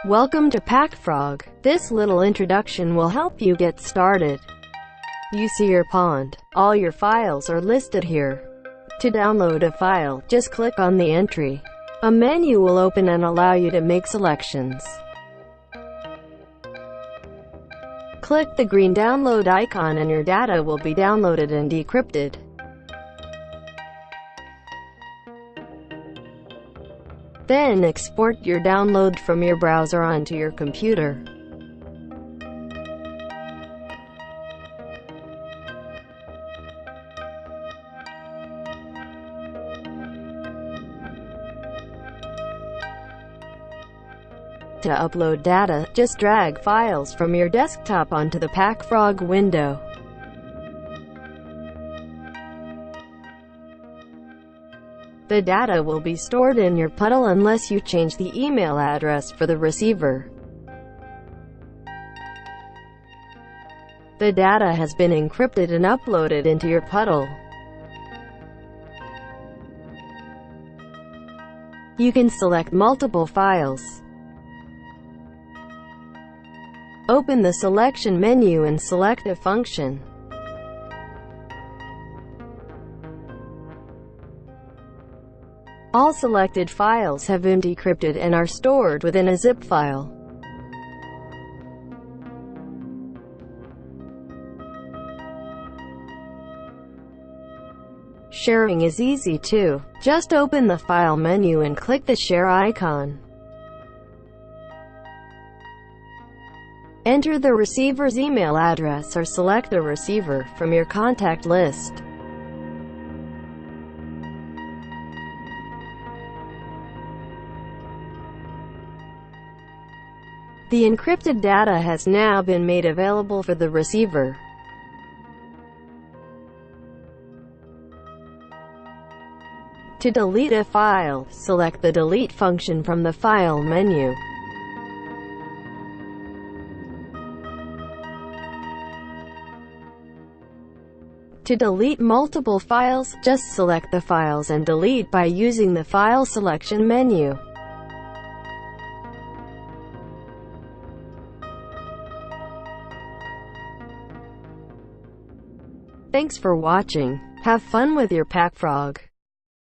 Welcome to Packfrog. This little introduction will help you get started. You see your pond. All your files are listed here. To download a file, just click on the entry. A menu will open and allow you to make selections. Click the green download icon and your data will be downloaded and decrypted. Then export your download from your browser onto your computer. To upload data, just drag files from your desktop onto the Packfrog window. The data will be stored in your puddle unless you change the email address for the receiver. The data has been encrypted and uploaded into your puddle. You can select multiple files. Open the selection menu and select a function. All selected files have been decrypted and are stored within a zip file. Sharing is easy too. Just open the File menu and click the Share icon. Enter the receiver's email address or select a receiver from your contact list. The encrypted data has now been made available for the receiver. To delete a file, select the Delete function from the File menu. To delete multiple files, just select the files and delete by using the File selection menu. Thanks for watching. Have fun with your Packfrog.